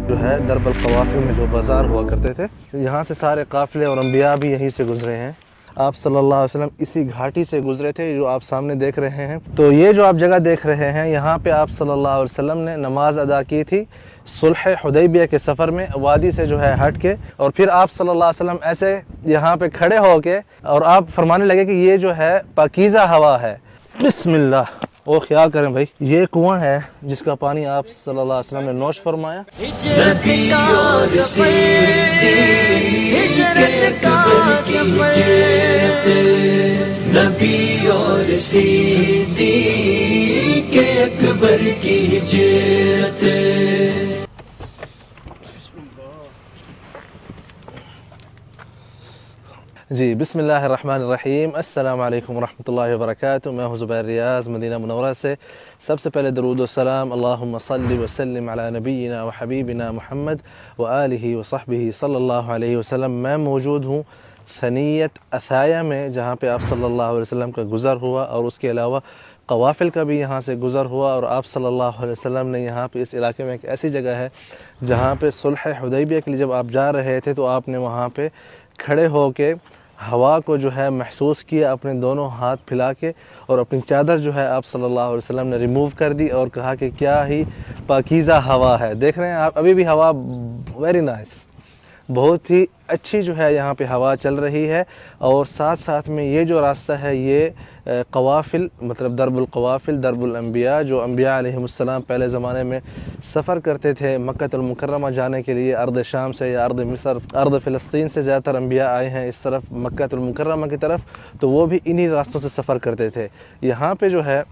जो है दरबल कवाफिल में जो बाज़ार हुआ करते थे, यहाँ से सारे काफ़िले और अंबिया भी यहीं से गुजरे हैं। आप सल्लल्लाहु अलैहि वसल्लम इसी घाटी से गुजरे थे जो आप सामने देख रहे हैं। तो ये जो आप जगह देख रहे हैं, यहाँ पे आप सल्लल्लाहु अलैहि वसल्लम ने नमाज अदा की थी सुल्ह हुदैबिया के सफ़र में, वादी से जो है हट के। और फिर आप सल्लल्लाहु अलैहि वसल्लम ऐसे यहाँ पे खड़े होके और आप फरमाने लगे कि ये जो है पाकीज़ा हवा है, बिस्मिल्लाह। ओ ख्याल करें भाई, ये कुआं है जिसका पानी आप सल्लल्लाहु अलैहि वसल्लम ने नोश फरमाया। नबी और सिद्दीक़ अकबर की हिजरत। जी बिस्मिल्लाहिर्रहमानिर्रहीम, अस्सलाम वालेकुम वरहमतुल्लाहि वबरकातुहू। मैं हूँ ज़ुबैर रियाज़ मदीना मुनव्वरा से। सबसे पहले दरूद व सलाम अल्लाहुम्मा सल्लि व सल्लिम अला नबीना व हबीबिना मुहम्मद व आलिहि व सहबिहि सल्लल्लाहु अलैहि वसल्लम। मैं मौजूद हूँ सनीयत असाया में, जहाँ पे आप सल्लल्लाहु अलैहि वसल्लम का गुज़र हुआ और उसके अलावा कवाफिल का भी यहाँ से गुज़र हुआ। और आप सल्लल्लाहु अलैहि वसल्लम ने यहाँ पे इस इलाके में एक ऐसी जगह है जहाँ पे सुल्ह हुदैबिया के लिए जब आप जा रहे थे तो आपने वहाँ पे खड़े होके हवा को जो है महसूस किया, अपने दोनों हाथ फैला के, और अपनी चादर जो है आप सल्लल्लाहु अलैहि वसल्लम ने रिमूव कर दी और कहा कि क्या ही पाकीज़ा हवा है। देख रहे हैं आप, अभी भी हवा वेरी नाइस, बहुत ही अच्छी जो है यहाँ पे हवा चल रही है। और साथ साथ में ये जो रास्ता है ये कवाफिल मतलब दरबुल कवाफिल दरबुल अंबिया, जो अंबिया अलैहिमुस्सलाम पहले ज़माने में सफ़र करते थे मक्कतुल मुकर्रमा जाने के लिए, अर्द शाम से या अर्द मिस्र, अर्द फ़िलिस्तीन से ज़्यादातर अंबिया आए हैं इस तरफ मक्कतुल मुकर्रमा की तरफ, तो वो भी इन्हीं रास्तों से सफ़र करते थे। यहाँ पे जो है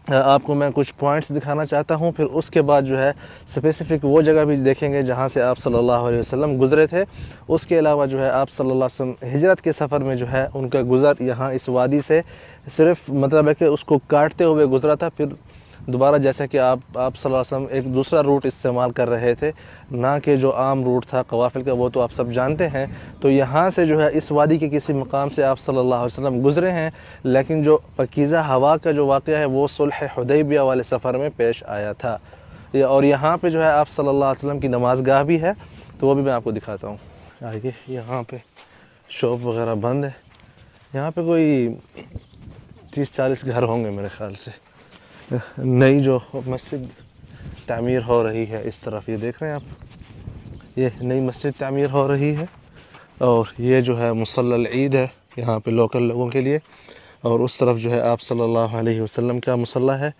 आपको मैं कुछ पॉइंट्स दिखाना चाहता हूँ, फिर उसके बाद जो है स्पेसिफ़िक वो जगह भी देखेंगे जहाँ से आप सल्लल्लाहु अलैहि वसल्लम गुज़रे थे। उसके अलावा जो है आप सल्लल्लाहु अलैहि वसल्लम हिजरत के सफ़र में जो है उनका गुज़र यहाँ इस वादी से सिर्फ मतलब है कि उसको काटते हुए गुज़रा था। फिर दोबारा जैसा कि आप सल्लल्लाहु अलैहि वसल्लम एक दूसरा रूट इस्तेमाल कर रहे थे, ना कि जो आम रूट था कवाफिल का, वो तो आप सब जानते हैं। तो यहाँ से जो है इस वादी के किसी मकाम से आप सल्लल्लाहु अलैहि वसल्लम गुज़रे हैं, लेकिन जो पाकीज़ा हवा का जो वाक़या है वो सुल्ह हुदैबिया वाले सफ़र में पेश आया था। और यहाँ पे जो है आप सल्लल्लाहु अलैहि वसल्लम की नमाज गाह भी है, तो वो भी मैं आपको दिखाता हूँ। आगे यहाँ पे शॉप वगैरह बंद है, यहाँ पे कोई 30-40 घर होंगे मेरे ख़्याल से। नई जो मस्जिद तामीर हो रही है इस तरफ, ये देख रहे हैं आप, ये नई मस्जिद तामीर हो रही है। और ये जो है मुसल्लल ईद है यहाँ पे लोकल लोगों के लिए। और उस तरफ जो है आप सल्लल्लाहु अलैहि वसल्लम का मुसल्ला है।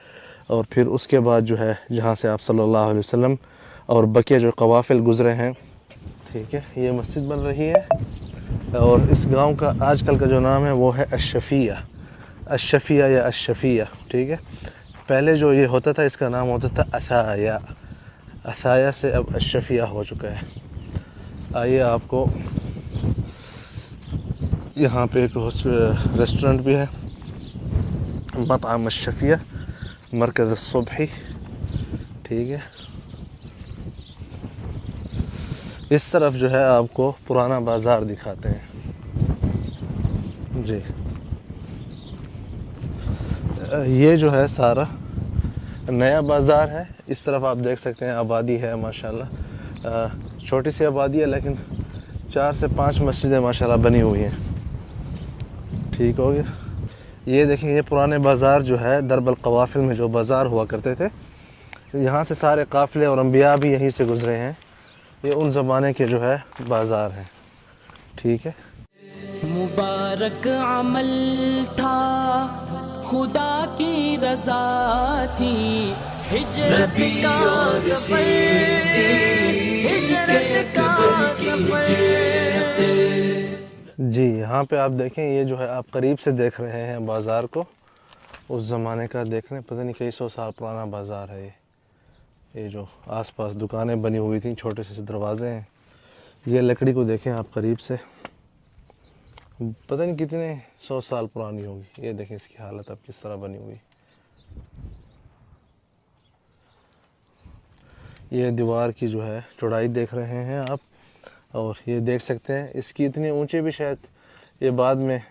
और फिर उसके बाद जो है जहाँ से आप सल्लल्लाहु अलैहि वसल्लम और बकिया जो कवाफिल गुज़रे हैं, ठीक है, ये मस्जिद बन रही है। और इस गाँव का आजकल का जो नाम है वो है अशफिया, अशफिया या अशफिया, ठीक है। पहले जो ये होता था इसका नाम होता था असाया, असाया से अब अशफिया हो चुका है। आइए आपको यहाँ पे एक रेस्टोरेंट भी है, मताम अशफिया मरकज़ सुबही, ठीक है। इस तरफ जो है आपको पुराना बाज़ार दिखाते हैं जी। ये जो है सारा नया बाज़ार है। इस तरफ आप देख सकते हैं आबादी है माशाल्लाह, छोटी सी आबादी है लेकिन 4 से 5 मस्जिदें माशाल्लाह बनी हुई हैं, ठीक हो गया। ये देखें, ये पुराने बाज़ार जो है दरबल कवाफिल में जो बाज़ार हुआ करते थे, यहाँ से सारे काफ़िले और अंबिया भी यहीं से गुज़रे हैं। ये उन ज़माने के जो है बाज़ार हैं, ठीक है। मुबारक अमल था, खुदा की रज़ा थी, हिजरत का सफ़र, हिजरत का सफ़र। जी यहाँ पे आप देखें, ये जो है आप करीब से देख रहे हैं बाज़ार को, उस ज़माने का देख रहे हैं, पता नहीं कई 100 साल पुराना बाज़ार है ये जो आसपास दुकानें बनी हुई थी, छोटे से दरवाजे हैं। ये लकड़ी को देखें आप करीब से, पता नहीं कितने 100 साल पुरानी होगी। ये देखें इसकी हालत अब किस तरह बनी हुई। ये दीवार की जो है चौड़ाई देख रहे हैं आप, और ये देख सकते हैं इसकी इतनी ऊंची भी शायद ये बाद में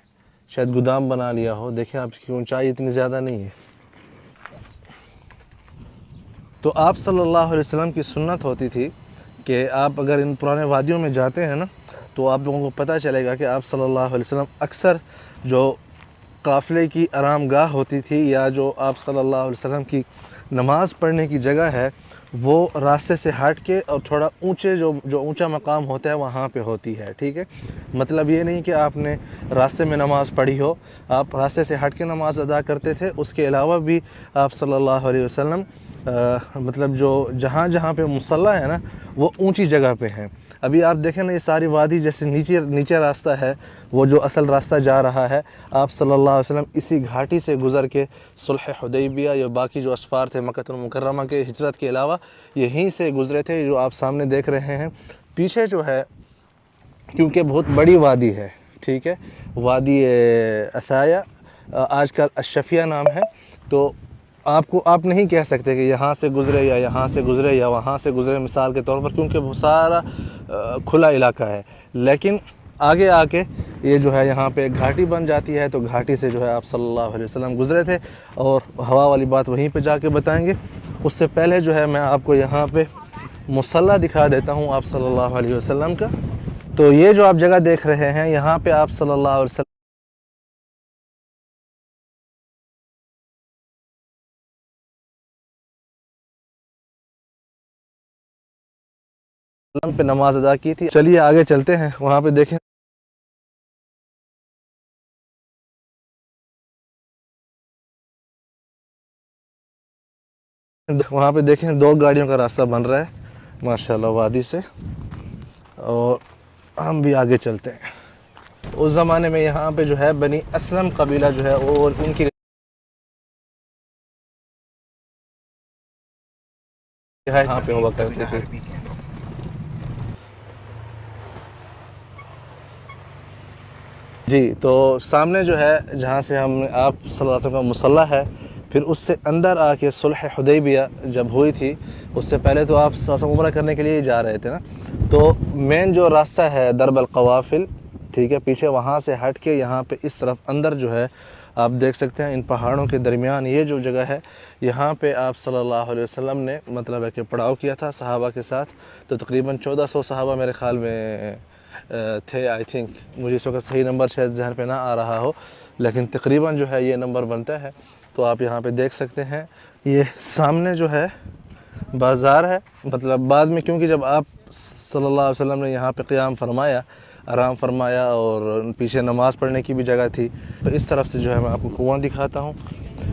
शायद गोदाम बना लिया हो। देखें आप, इसकी ऊंचाई इतनी ज़्यादा नहीं है। तो आप सल्लल्लाहु अलैहि वसल्लम की सुन्नत होती थी कि आप अगर इन पुराने वादियों में जाते हैं ना, तो आप लोगों को पता चलेगा कि आप सल्लल्लाहु अलैहि वसल्लम अक्सर जो काफ़िले की आरामगाह होती थी या जो आप सल्लल्लाहु अलैहि वसल्लम की नमाज़ पढ़ने की जगह है, वो रास्ते से हट के और थोड़ा ऊंचे जो ऊंचा मकाम होता है वहाँ पे होती है। ठीक है, मतलब ये नहीं कि आपने रास्ते में नमाज़ पढ़ी हो, आप रास्ते से हट के नमाज़ अदा करते थे। उसके अलावा भी आप सल्लल्लाहु अलैहि वसल्लम मतलब जो जहाँ जहाँ पे मुसल्ला है ना, वो ऊंची जगह पे हैं। अभी आप देखें ना, ये सारी वादी जैसे नीचे रास्ता है, वो जो असल रास्ता जा रहा है, आप सल्लल्लाहु अलैहि वसल्लम इसी घाटी से गुज़र के सुलह हुदैबिया या बाकी जो असफ़ार थे मक्का मुकर्रमा के हिजरत के अलावा यहीं से गुज़रे थे, जो आप सामने देख रहे हैं। पीछे जो है, क्योंकि बहुत बड़ी वादी है, ठीक है, वादी असाया, आजकल अशफिया नाम है, तो आप नहीं कह सकते कि यहाँ से गुज़रे या यहाँ से गुज़रे या वहाँ से गुज़रे मिसाल के तौर पर, क्योंकि वो सारा खुला इलाका है। लेकिन आगे आके ये जो है यहाँ पे घाटी बन जाती है, तो घाटी से जो है आप सल्लल्लाहु अलैहि वसल्लम गुज़रे थे, और हवा वाली बात वहीं पे जाके बताएंगे। उससे पहले जो है मैं आपको यहाँ पे मुसल्ला दिखा देता हूँ आप सल्लल्लाहु अलैहि वसल्लम का। तो ये जो आप जगह देख रहे हैं, यहाँ पे आप सल्लल्लाहु अलैहि वसल्लम पे नमाज अदा की थी। चलिए आगे चलते हैं, वहाँ पे देखें। वहाँ पे देखें 2 गाड़ियों का रास्ता बन रहा है माशाल्लाह वादी से, और हम भी आगे चलते हैं। उस ज़माने में यहाँ पे जो है बनी असलम कबीला जो है, और उनकी यहाँ पे हुआ करते थे। जी, तो सामने जो है जहाँ से हम आप सल्लल्लाहु अलैहि वसल्लम का मुसल्ला है, फिर उससे अंदर आके सुलह हुदैबिया जब हुई थी, उससे पहले तो आप सल्लल्लाहु अलैहि वसल्लम उम्रा करने के लिए ही जा रहे थे ना। तो मेन जो रास्ता है दरबल कवाफिल, ठीक है, पीछे वहाँ से हट के यहाँ पे इस तरफ अंदर जो है आप देख सकते हैं, इन पहाड़ों के दरमियान ये जो जगह है, यहाँ पे आप सल्लल्लाहु अलैहि वसल्लम ने मतलब है कि पड़ाव किया था सहाबा के साथ। तो तकरीबन 1400 सहाबा मेरे ख़्याल में थे, आई थिंक, मुझे इस वक्त सही नंबर शायद जहन पे ना आ रहा हो, लेकिन तकरीबन जो है ये नंबर बनता है। तो आप यहाँ पे देख सकते हैं, ये सामने जो है बाज़ार है, मतलब बाद में, क्योंकि जब आप सल्लल्लाहु अलैहि वसल्लम ने यहाँ पे क़याम फरमाया, आराम फरमाया, और पीछे नमाज़ पढ़ने की भी जगह थी। तो इस तरफ से जो है मैं आपको कुआँ दिखाता हूँ।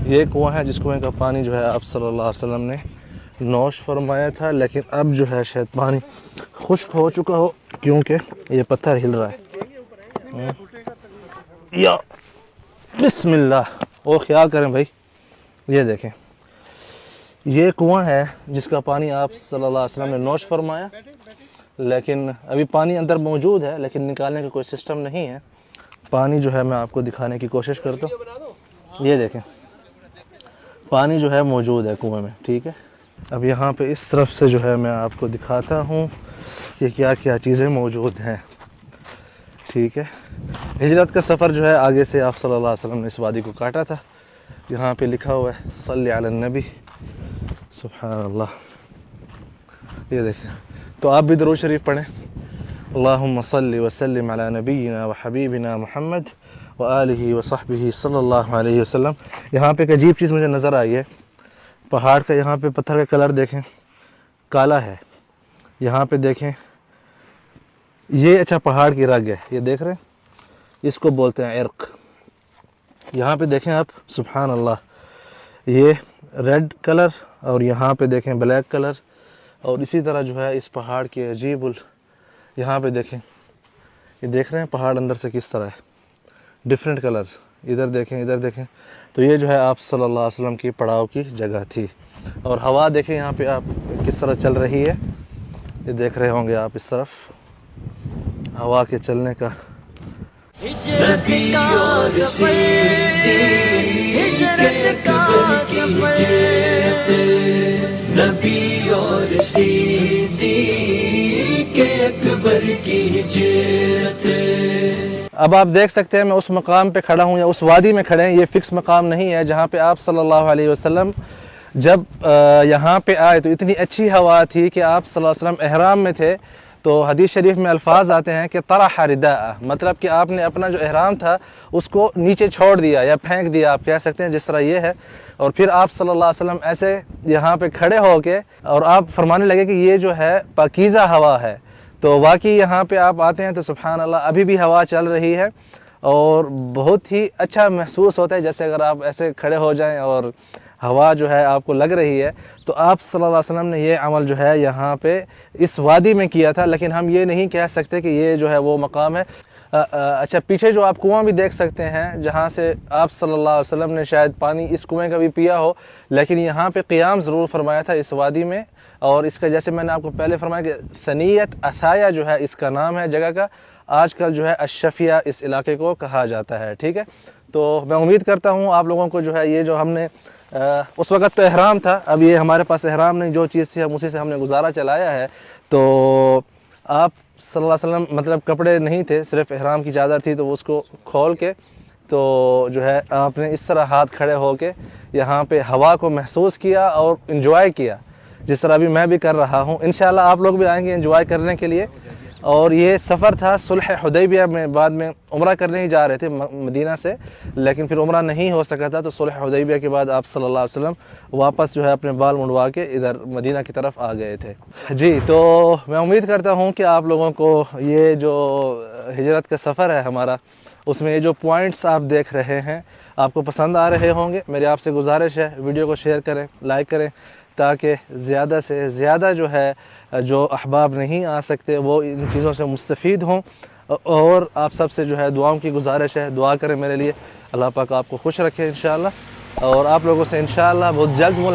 ये कुआँ है, जिस कुएँ का पानी जो है आप सल्लल्लाहु अलैहि वसल्लम ने नोश फरमाया था, लेकिन अब जो है शायद पानी खुश्क हो चुका हो, क्योंकि ये पत्थर हिल रहा है। या बिस्मिल्लाह, ओ ख्याल करें भाई। ये देखें, ये कुआं है जिसका पानी आप सल्लल्लाहु अलैहि वसल्लम ने नोश फरमाया, लेकिन अभी पानी अंदर मौजूद है, लेकिन निकालने का कोई सिस्टम नहीं है। पानी जो है मैं आपको दिखाने की कोशिश करता हूँ। ये देखें, पानी जो है मौजूद है कुएं में, ठीक है। अब यहाँ पे इस तरफ से जो है मैं आपको दिखाता हूँ कि क्या क्या चीज़ें मौजूद हैं, ठीक है। हिजरत का सफ़र जो है आगे से आप सल्लल्लाहु अलैहि वसल्लम ने इस वादी को काटा था। यहाँ पे लिखा हुआ है सल्ली अला नबी, सुभान अल्लाह। ये देखें, तो आप भी दरूद शरीफ पढ़ें, अल्लाहुम्मा सल्ली व सल्लिम अला नबीना व हबीबिना मुहम्मद व आलिहि व सहबिहि सल्लल्लाहु अलैहि वसल्लम। यहाँ पे एक अजीब चीज़ मुझे नज़र आई है, पहाड़ का यहाँ पे पत्थर का कलर देखें, काला है। यहाँ पे देखें, ये अच्छा पहाड़ की रग है, ये देख रहे हैं, इसको बोलते हैं इर्क। यहाँ पे देखें आप, सुभान अल्लाह, ये रेड कलर, और यहाँ पे देखें ब्लैक कलर, और इसी तरह जो है इस पहाड़ के अजीबुल, यहाँ पे देखें, ये देख रहे हैं पहाड़ अंदर से किस तरह है, डिफरेंट कलर। इधर देखें, इधर देखें। तो ये जो है आप सल्लल्लाहु अलैहि वसल्लम की पड़ाव की जगह थी। और हवा देखें यहाँ पे आप किस तरह चल रही है, ये देख रहे होंगे आप इस तरफ हवा के चलने का। हिजरत का सफर, हिजरत का सफर, नबी और सिद्दीक़ अकबर की हिजरत। अब आप देख सकते हैं मैं उस मकाम पे खड़ा हूँ या उस वादी में खड़े हैं, ये फ़िक्स मकाम नहीं है जहाँ पे आप सल्लल्लाहु अलैहि वसल्लम जब यहाँ पे आए तो इतनी अच्छी हवा थी कि आप सल्लल्लाहु अलैहि वसल्लम एहराम में थे, तो हदीस शरीफ में अल्फाज आते हैं कि तरह रिदा, मतलब कि आपने अपना जो एहराम था उसको नीचे छोड़ दिया या फेंक दिया, आप कह सकते हैं, जिस तरह ये है। और फिर आप सल्लल्लाहु अलैहि वसल्लम ऐसे यहाँ पे खड़े होके और आप फरमाने लगे कि ये जो है पाकीज़ा हवा है। तो वाकई यहाँ पे आप आते हैं तो सुभान अल्लाह, अभी भी हवा चल रही है और बहुत ही अच्छा महसूस होता है, जैसे अगर आप ऐसे खड़े हो जाएं और हवा जो है आपको लग रही है। तो आप सल्लल्लाहु अलैहि वसल्लम ने ये अमल जो है यहाँ पे इस वादी में किया था, लेकिन हम ये नहीं कह सकते कि ये जो है वो मकाम है। अच्छा, पीछे जो आप कुआं भी देख सकते हैं जहाँ से आप सल्लल्लाहु अलैहि वसल्लम ने शायद पानी इस कुएं का भी पिया हो, लेकिन यहाँ पे क़ियाम ज़रूर फरमाया था इस वादी में। और इसका, जैसे मैंने आपको पहले फरमाया कि सनीयत असाया जो है इसका नाम है जगह का, आजकल जो है अशफिया इस इलाके को कहा जाता है। ठीक है, तो मैं उम्मीद करता हूँ आप लोगों को जो है ये जो हमने उस वक़्त तो एहराम था, अब ये हमारे पास एहराम नहीं, जो चीज़ थी हम उसी से हमने गुजारा चलाया है। तो आप सल्लल्लाहु अलैहि वसल्लम, मतलब कपड़े नहीं थे, सिर्फ एहराम की चादर थी, तो उसको खोल के तो जो है आपने इस तरह हाथ खड़े होके यहाँ पे हवा को महसूस किया और इन्जॉय किया, जिस तरह अभी मैं भी कर रहा हूँ। इंशाल्लाह आप लोग भी आएंगे एंजॉय करने के लिए। और ये सफ़र था सुलह हुदैबिया में, बाद में उम्रा करने ही जा रहे थे मदीना से, लेकिन फिर उम्रा नहीं हो सका था, तो सुलह हुदैबिया के बाद आप सल्लल्लाहु अलैहि वसल्लम वापस जो है अपने बाल मुंडवा के इधर मदीना की तरफ आ गए थे। जी, तो मैं उम्मीद करता हूँ कि आप लोगों को ये जो हिजरत का सफ़र है हमारा, उसमें ये जो पॉइंट्स आप देख रहे हैं आपको पसंद आ रहे होंगे। मेरी आपसे गुजारिश है वीडियो को शेयर करें, लाइक करें, ताकि ज़्यादा से ज़्यादा जो है जो अहबाब नहीं आ सकते वो इन चीज़ों से मुस्तफ़ीद हों। और आप सबसे जो है दुआओं की गुजारिश है, दुआ करें मेरे लिए, अल्लाह पाक आपको खुश रखे इंशाअल्लाह। और आप लोगों से इंशाअल्लाह बहुत जल्द मुलाकात